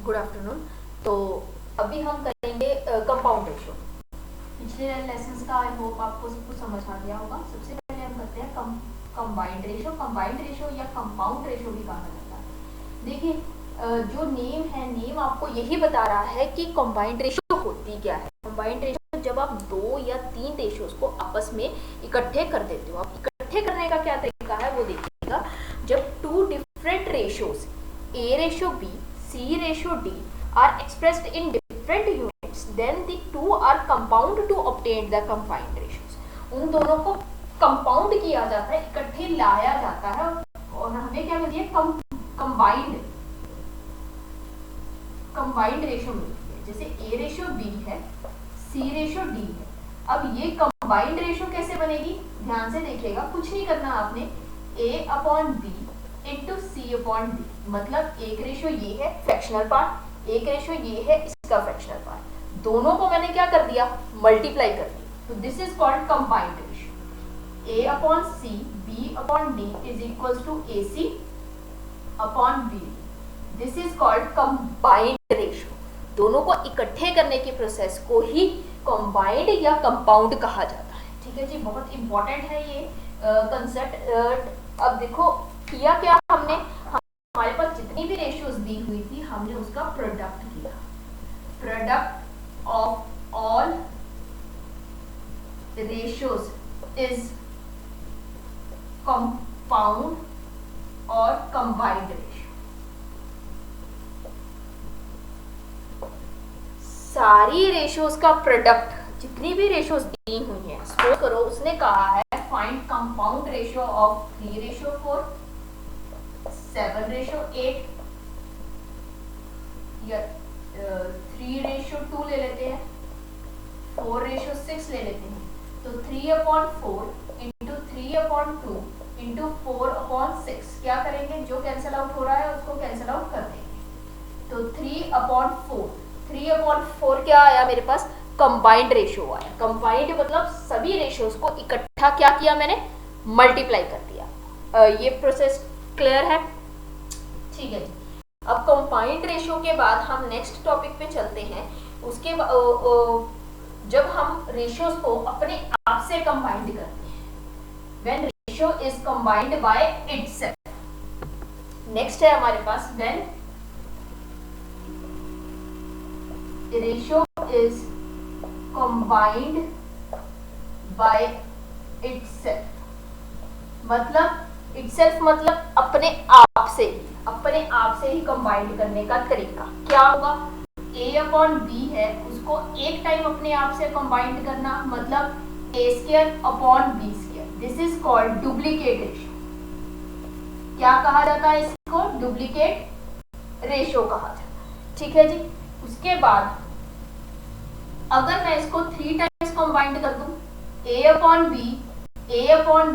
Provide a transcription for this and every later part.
Good afternoon. तो अभी हम करेंगे कंपाउंड रेशो। पिछले लेसन्स का आई होप आपको सब कुछ समझ आ गया होगा। सबसे पहले हम करते हैं कंबाइंड रेशो। कंबाइंड रेशो या कंपाउंड रेशो भी कहा जाता है। देखिए, जो नेम है, नेम आपको यही बता रहा है कि कंबाइंड रेशो होती क्या है। कंबाइंड रेशो जब आप 2 या 3 रेशोज को आपस में इकट्ठे कर देते हो। आप इकट्ठे करने का क्या तरीका है वो देखिएगा। जब 2 different ratios A ratio B, C ratio D are expressed in different units, then the two are compound to obtain the combined ratios. उन दोनों को कंपाउंड किया जाता है, इकट्ठे लाया जाता है और हमें क्या मिलती है? कंबाइंड रेशो मिलती है। जैसे A रेशो B है, C रेशो D है। अब ये कंबाइंड रेशो कैसे बनेगी? ध्यान से देखिएगा, कुछ नहीं करना आपने। A upon B into C upon D, मतलब एक रेशो ये है फ्रैक्शनल पार्ट, एक रेशो ये है इसका फ्रैक्शनल पार्ट। दोनों को मैंने क्या कर दिया? मल्टीप्लाई कर दिया। तो this is called combined ratio. A upon C B upon D is equals to A C upon B. This is called combined ratio. दोनों को इकट्ठे करने की प्रोसेस को ही कंबाइंड या कंपाउंड कहा जाता है। ठीक है जी, बहुत इंपॉर्टेंट है ये कंसेप्ट। अब देखो किया क्या हमने, हमारे पास जितनी भी रेशियोज दी हुई थी हमने उसका प्रोडक्ट किया। Product of all ratios is compound और कंबाइंड रेशियो। सारी रेशियोज का प्रोडक्ट, जितनी भी रेशियोज दी हुई है, सपोज करो उसने कहा है find compound ratio of 3 ratio 4, 7 ratio 8 या 3 रेशो 2 ले लेते हैं, 4 रेशो 6 ले लेते हैं। तो 3 upon 4 into 3 upon 2 into 4 upon 6 क्या करेंगे? जो कैंसिल आउट हो रहा है उसको कैंसिल आउट कर देंगे। तो 3 अपॉन 4 क्या आया मेरे पास? कंबाइंड रेशो आया। कंबाइंड मतलब सभी रेशोज को इकट्ठा क्या किया मैंने? मल्टीप्लाई कर दिया। ये प्रोसेस क्लियर है? ठीक है। अब कंबाइंड रेशो के बाद हम नेक्स्ट टॉपिक पे चलते हैं। उसके जब हम रेशियोज को अपने आप से कंबाइंड करते हैं, when ratio is combined by itself. Next है हमारे पास when ratio is combined by itself. मतलब इटसेल्फ मतलब अपने आप से ही कंबाइंड करने का तरीका क्या होगा? A अपॉन बी है, उसको एक टाइम अपने आप से कंबाइंड करना, मतलब A square upon B square. This is called duplicate ratio. क्या कहा जाता है इसको? डुप्लीकेट रेशियो कहा जाता है। ठीक है जी। उसके बाद अगर मैं इसको 3 टाइम्स कंबाइंड कर दूं, A upon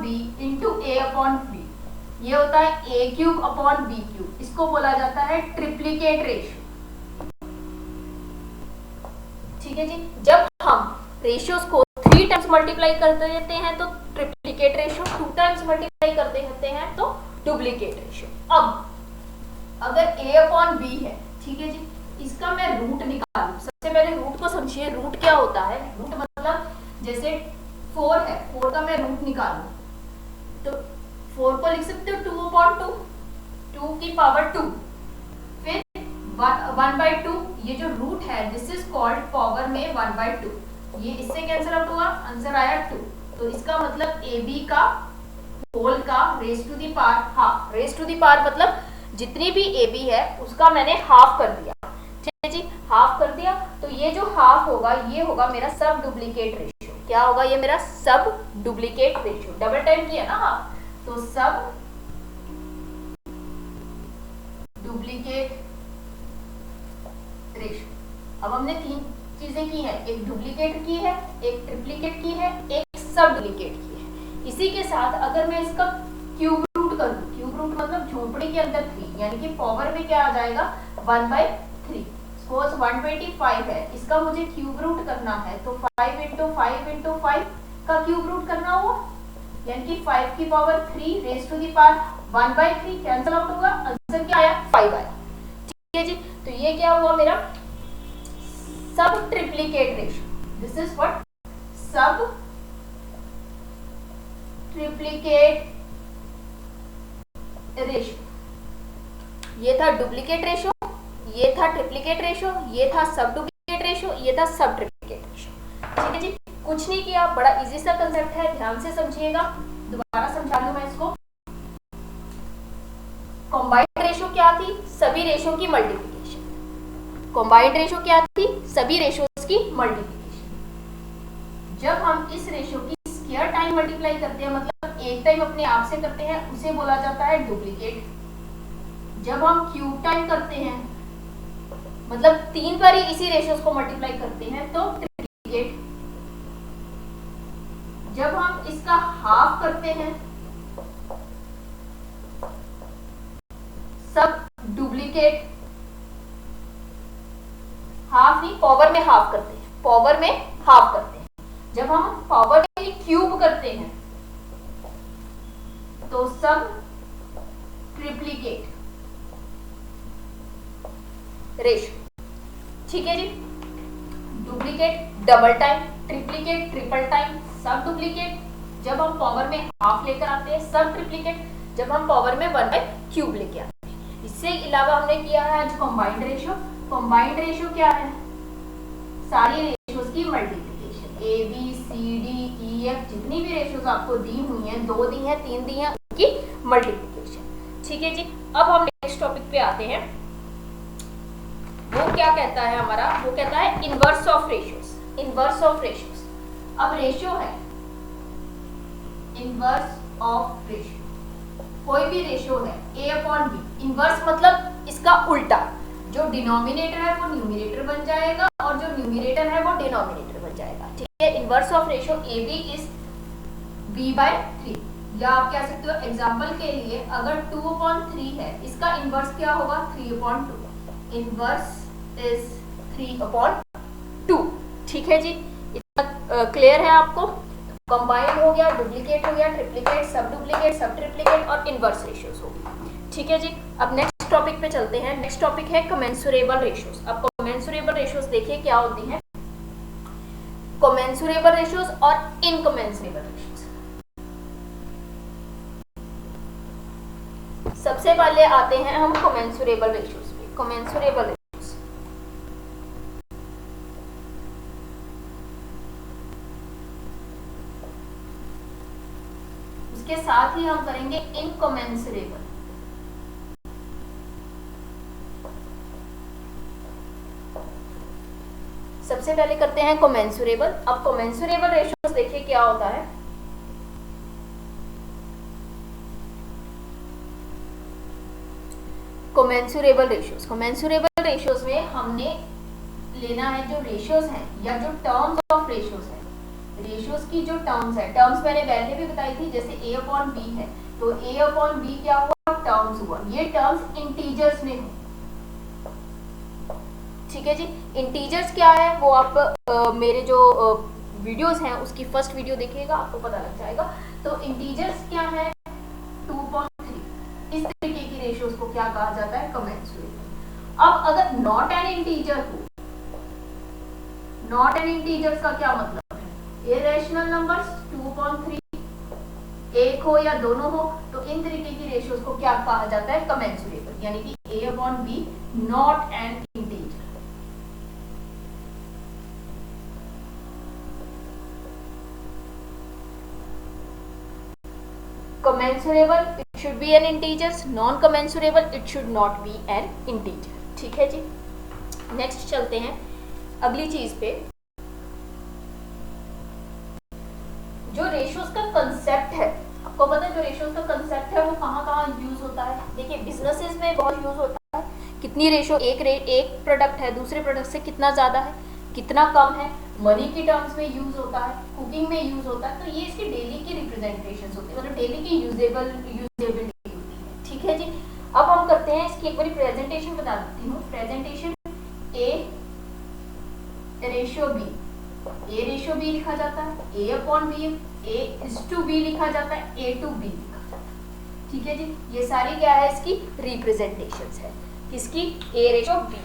B into A upon B, ये होता है A cube upon B cube. इसको बोला जाता है ट्रिप्लीकेट रेशियो। ठीक है जी। जब हम रेशियोज को 3 टाइम्स मल्टीप्लाई कर देते हैं तो ट्रिप्लीकेट रेशियो, 2 टाइम्स मल्टीप्लाई कर देते हैं तो डुप्लीकेट रेशियो। अब अगर ए अपॉन बी है, ठीक है जी, इसका मैं रूट निकालूं। सबसे पहले रूट को समझिए। रूट क्या होता है? रूट मतलब जैसे 4 है, 4 का मैं रूट निकालूं तो 4 को लिख सकते हो 2 अपॉन 2, 2 की पावर 2, फिर 1/2। ये जो रूट है दिस इज कॉल्ड पावर में 1/2। ये इससे कैंसिल आउट हुआ, आंसर आया 2। तो इसका मतलब ए बी का होल का raise to the power half. Raise to the power मतलब जितनी भी ए बी है उसका मैंने हाफ कर दिया। ठीक है जी, हाफ कर दिया। तो ये जो हाफ होगा ये होगा मेरा सब डुप्लीकेट रेशियो। क्या होगा? ये मेरा सब डुप्लीकेट रेशियो। डबल टाइम किया ना हाफ, तो सब डुप्लीकेट रेशियो। अब हमने 3 चीजें की है, एक डुप्लीकेट की है, एक ट्रिप्लीकेट की है, एक सब डुप्लीकेट की है। इसी के साथ अगर मैं इसका क्यूब रूट कर दूं, क्यूब रूट मतलब झोपड़ी के अंदर 3, यानी कि पावर में क्या आ जाएगा? 1/3। सपोज 125 है, इसका मुझे क्यूब रूट करना है तो 5 इंटू 5 इंटू 5 का क्यूब रूट करना होगा, यानी कि 5 की power 3 raise to the power 1/3 cancel out होगा। आंसर क्या आया? 5 आया। ठीक है जी। तो ये क्या हुआ मेरा सब triplicate ratio. This is what सब ट्रिप्लिकेट रेशियो. ये था डुप्लीकेट रेशियो, ये था ट्रिप्लिकेट रेशियो, ये था सब डुप्लीकेट रेशियो, ये था सब ट्रिप्लिकेट रेशियो. ठीक है जी, कुछ नहीं किया, बड़ा इजी सा कंसेप्ट है, ध्यान से समझिएगा. दोबारा समझा दूं मैं इसको. कॉम्बाइंड रेशियो क्या थी? सभी रेशियो की मल्टीप्लिकेशन. कॉम्बाइंड रेशियो क्या थी? सभी रेशियोज की मल्टीप्लिकेशन. जब हम इस रेशियो की स्क्वायर टाइम मल्टीप्लाई करते हैं, मतलब एक टाइम अपने आप से करते हैं, उसे बोला जाता है डुप्लीकेट. जब हम क्यूब टाइम करते हैं, मतलब 3 बार ही इसी रेशियोज को मल्टीप्लाई करते हैं, तो ट्रिप्लिकेट. जब हम इसका हाफ करते हैं, सब डुप्लीकेट. हाफ ही पावर में हाफ करते हैं, पावर में हाफ करते हैं. जब हम पावर में क्यूब करते हैं, तो सब ट्रिप्लिकेट रेशियो. ठीक है जी. Duplicate double time, triplicate triple time, subduplicate जब हम पावर में हाफ लेकर आते हैं, सब ट्रिप्लिकेट जब हम पावर में 1/क्यूब लेके आते हैं. इससे अलावा हमने किया है आज कॉम्बाइंड रेशियो. कॉम्बाइंड रेशियो क्या है? सारी रेशियोज की multiplication. A B C D E F जितनी भी रेशियोज आपको दी हुई हैं, 2 दी हैं, 3 दी हैं, उनकी मल्टीप्लिकेशन. ठीक है जी. अब हम नेक्स्ट टॉपिक पे आते हैं. वो क्या कहता है हमारा? वो कहता है inverse of ratios. Inverse of ratios. अब रेशियो है इनवर्स ऑफ रेशियो. कोई भी रेशियो है a अपॉन बी. इनवर्स मतलब इसका उल्टा. जो डिनोमिनेटर है वो न्यूमरेटर बन जाएगा और जो न्यूमरेटर है वो डिनोमिनेटर बन जाएगा. ठीक है. Inverse of ratio A B is b/3. या आप कह सकते हो एग्जांपल के लिए, अगर 2/3 है, इसका इनवर्स क्या होगा? 3/2. Inverse is 3/2. ठीक है जी. इतना क्लियर है आपको? कंबाइंड हो गया, डुप्लीकेट हो गया, ट्रिप्लीकेट, सब डुप्लीकेट, सब ट्रिप्लीकेट और इनवर्स रेशियोज हो गया. ठीक है जी. अब नेक्स्ट टॉपिक पे चलते हैं. नेक्स्ट टॉपिक है कमेंसुरेबल रेशियोज. अब कमेंसुरेबल रेशियोज देखिए क्या होती हैं. कमेंसुरेबल रेशियोज और इनकमेंसुरेबल रेशियोज. सबसे पहले आते हैं हम कमेंसुरेबल रेशियोज पे. कमेंसुरेबल रेशियोज के साथ ही हम करेंगे इनकमेंसुरेबल. सबसे पहले करते हैं कमेंसुरेबल. अब कमेंसुरेबल रेशियोज देखिए क्या होता है. कमेंसुरेबल रेशियोज. कमेंसुरेबल रेशियोज में हमने लेना है जो रेशियोज हैं या जो टर्म्स ऑफ रेशियोज है. रेशियोज की जो टर्म्स है, टर्म्स मैंने पहले भी बताई थी. जैसे a अपॉन बी है, तो a अपॉन बी क्या हुआ? टर्म्स हुआ. ये टर्म्स इंटीजर्स में हो. ठीक है जी. इंटीजर्स क्या है वो आप मेरे जो वीडियोस हैं उसकी फर्स्ट वीडियो देखिएगा, आपको पता लग जाएगा. तो इंटीजर्स क्या है? 2/3. इस तरीके की रेशियोज को क्या कहा जाता है? कमेंसुरेबल. अब अगर नॉट एन इंटीजर हो, नॉट एन इंटीजर्स का क्या मतलब? इरेशनल नंबर्स 2/3, एक हो या दोनों हो, तो इन तरीके की रेशियोज को क्या कहा जाता है? कमेंसुरेबल. यानी कि a upon B not an integer. commensurable it should be an integers, non commensurable it should not be an integer. ठीक है जी. नेक्स्ट चलते हैं अगली चीज पे. जो रेशियोज का कंसेप्ट है, आपको पता है जो रेशियोज का कंसेप्ट है वो कहाँ यूज होता है? देखिए बिजनेसेस में बहुत यूज होता है. कितनी रेशियो, एक प्रोडक्ट है दूसरे प्रोडक्ट से कितना ज्यादा है, कितना कम है. मनी की टर्म्स में यूज होता है, कुकिंग में यूज होता है. तो ये इसकी डेली की रिप्रेजेंटेशन होती है, मतलब डेली की यूजेबिलिटी होती है. ठीक है जी. अब हम करते हैं इसकी एक बार प्रेजेंटेशन बता देती हूँ. Presentation A ratio B. A ratio B लिखा जाता है, A upon B, A is to B लिखा जाता है, ए टू बी लिखा जाता है. ठीक है जी. ये सारी क्या है? इसकी रिप्रेजेंटेशंस है. किसकी? A ratio B.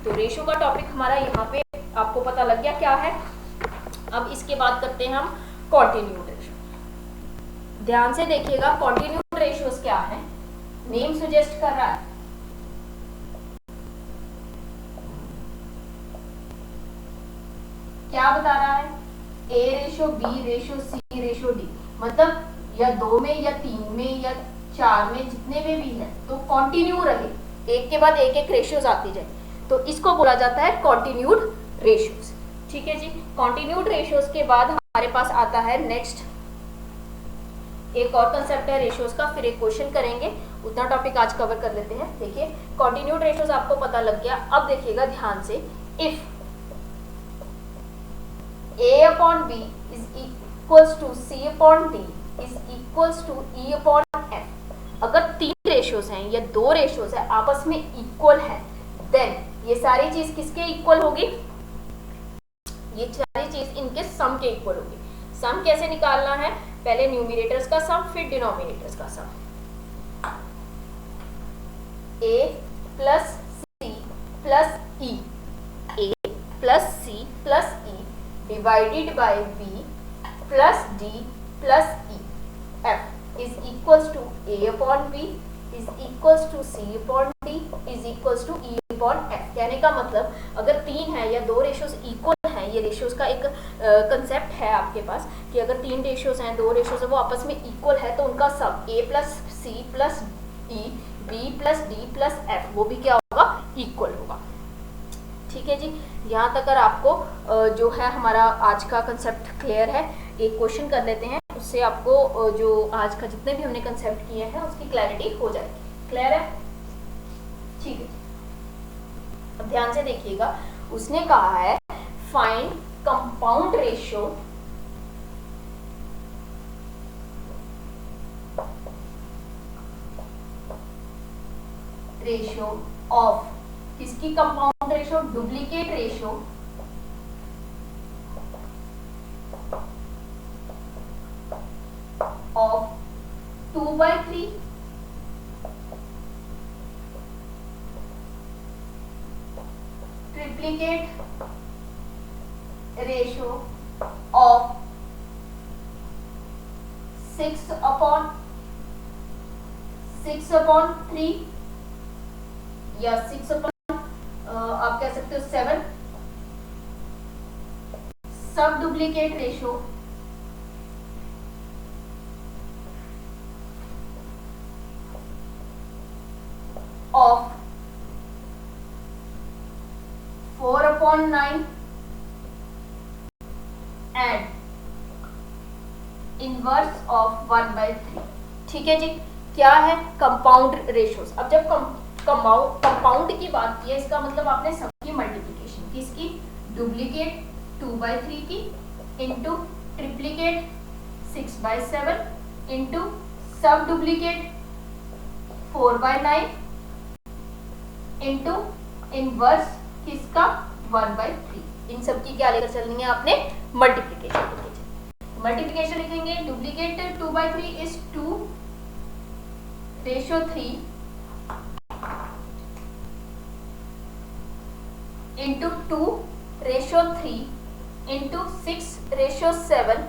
तो रेशो का टॉपिक हमारा यहाँ पे आपको पता लग गया क्या है। अब इसके बाद करते हैं हम कॉन्टिन्यूड रेशो। ध्यान से देखिएगा कॉन्टिन्यूड रेशियोज क्या है, नेम सजेस्ट कर रहा है। क्या बता रहा है, ए रेशो बी रेशो सी रेशो डी, मतलब या 2 में या 3 में या 4 में जितने में भी है तो कॉन्टिन्यू रहे, एक के बाद एक रेशियोज आती जाए, तो इसको बोला जाता है कॉन्टिन्यूड रेशियोज। ठीक है जी। कॉन्टिन्यूड रेशियोज के बाद हमारे पास आता है नेक्स्ट एक और कंसेप्ट है रेशियोज का, फिर एक क्वेश्चन करेंगे, उतना टॉपिक आज कवर कर लेते हैं। देखिए कॉन्टिन्यूड रेशियोज आपको पता लग गया। अब देखिएगा ध्यान से, if A upon B is equals to C upon D is equals to E upon F, अगर 3 रेशियोज हैं या 2 रेशियोज है आपस में इक्वल है, देन ये सारी चीज किसके इक्वल होगी, ये सारी चीज इनके सम के इक्वल होगी। सम कैसे निकालना है, पहले न्यूमिनेटर्स का सम फिर डिनोमिनेटर्स का सम। A plus C plus E, A plus C plus E divided by B plus D plus E, F is equals to A upon B is equals to C upon D is equals to E upon F। कहने का मतलब अगर 3 है या 2 ratios equal हैं, ये ratios का एक कंसेप्ट है आपके पास कि अगर 3 रेशियोज हैं 2 रेशियोज है वो आपस में इक्वल है तो उनका सब A plus C plus E B plus D plus F वो भी क्या होगा, इक्वल होगा। ठीक है जी। यहाँ तक अगर आपको जो है हमारा आज का कंसेप्ट क्लियर है, एक क्वेश्चन कर लेते हैं, उससे आपको जो आज का जितने भी हमने कंसेप्ट किए हैं उसकी क्लैरिटी हो जाएगी। क्लियर है, ठीक है। अब ध्यान से देखिएगा, उसने कहा है फाइंड कंपाउंड रेशियो ऑफ किसकी compound ratio, duplicate ratio of 2/3 triplicate ratio of 6/3 या 6 आप कह सकते हो 7 सब duplicate ratio of 4/9 and inverse of 1/3। ठीक है जी। क्या है, कंपाउंड रेशियोज। अब जब कंपाउंड की बात की है, इसका मतलब आपने सबकी मल्टीप्लिकेशन किसकी, डुप्लीकेट 2/3 की इंटू ट्रिप्लीकेट 6/7 इंटू सब डुप्लीकेट 4/9 इंटू इनवर्स किसका 1/3। इन सब की क्या लेकर चलनी है आपने, मल्टीप्लिकेशन लिखेंगे। मल्टीप्लिकेशन लिखेंगे, duplicate 2/3 is 2/3 into 2/3 into 6/7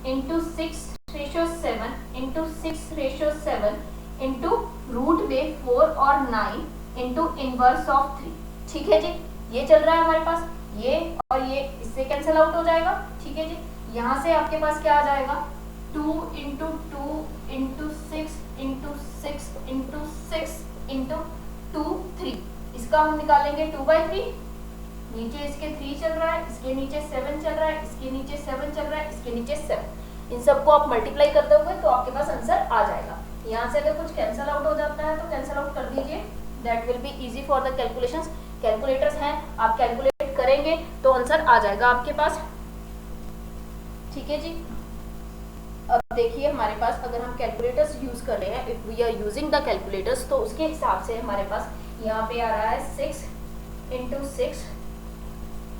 into 6/7 into 6/7 into root में 4 और 9 इंटू इनवर्स ऑफ 3। ठीक है जी। ये चल रहा है हमारे पास, ये और ये इससे कैंसिल आउट हो जाएगा। ठीक है जी। यहाँ से आपके पास क्या आ जाएगा, 2 into 2 into 6 into 6 into 6 into 2 3। इसका हम निकालेंगे 2/3, नीचे इसके 3 चल रहा है, इसके नीचे 7 चल रहा है, इसके नीचे 7 चल रहा है, इसके नीचे 7। इन सबको आप मल्टीप्लाई करते हुए तो आपके पास आंसर आ जाएगा। यहाँ से अगर कुछ कैंसिल आउट हो जाता है तो कैंसिल आउट कर दीजिए, that will be easy for the calculations. Calculators हैं, आप कैलकुलेट करेंगे तो आंसर आ जाएगा आपके पास। ठीक है जी। अब देखिए हमारे पास अगर हम कैलकुलेटर्स यूज कर रहे हैं, if we are using the calculators, तो उसके हिसाब से हमारे पास यहाँ पे आ रहा है 6 into 6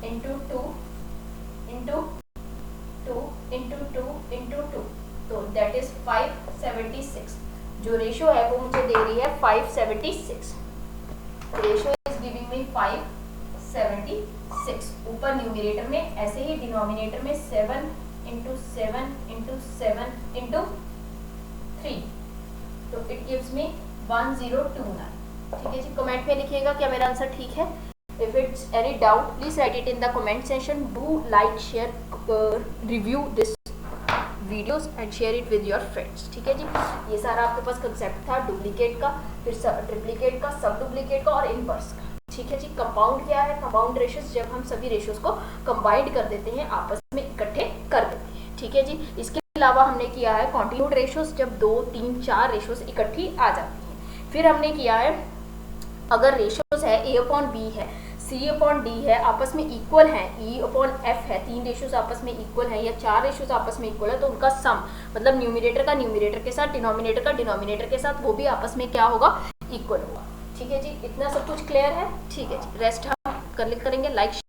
into 2 into 2 into 2 into 2, तो दैट इज 576। जो रेशियो है वो मुझे दे रही है 576। Ratio is giving me 576। 26। ऊपर न्यूमिनेटर में ऐसे ही डिनोमिनेटर में 7 इंटू 7 इंटू 7 इंटू 3, तो इट गिव्स मी 1029। ठीक है जी, कमेंट में लिखिएगा क्या मेरा आंसर ठीक है। If it's any doubt please right it in the comment section. Do like, share, review this videos and share it with your friends. ठीक है जी, ये सारा आपके पास कंसेप्ट था डुप्लीकेट का, फिर ट्रिप्लीकेट का, सब डुप्लीकेट का और इनवर्स का। ठीक है जी, कंपाउंड क्या है? कंपाउंड रेशियोज जब हम सभी रेशियोज को कंबाइंड कर देते हैं, आपस में इकट्ठे कर देते हैं। ठीक है जी, इसके अलावा हमने किया है कॉन्टिन्यूड रेशियोज, जब 2, 3, 4 रेशियोज इकट्ठी आ जाती हैं। फिर हमने किया है अगर रेशियोज है A/B है, C/D है, आपस में इक्वल हैं, E/F है, 3 रेशियोज आपस में इक्वल हैं या 4 रेशियोज आपस में इक्वल है, तो उनका सम मतलब न्यूमिनेटर का न्यूमिनेटर के साथ, डिनोमिनेटर का डिनोमिनेटर के साथ, वो भी आपस में क्या होगा? इक्वल होगा। ठीक है जी, इतना सब कुछ क्लियर है। ठीक है जी, रेस्ट हम कल करेंगे। लाइक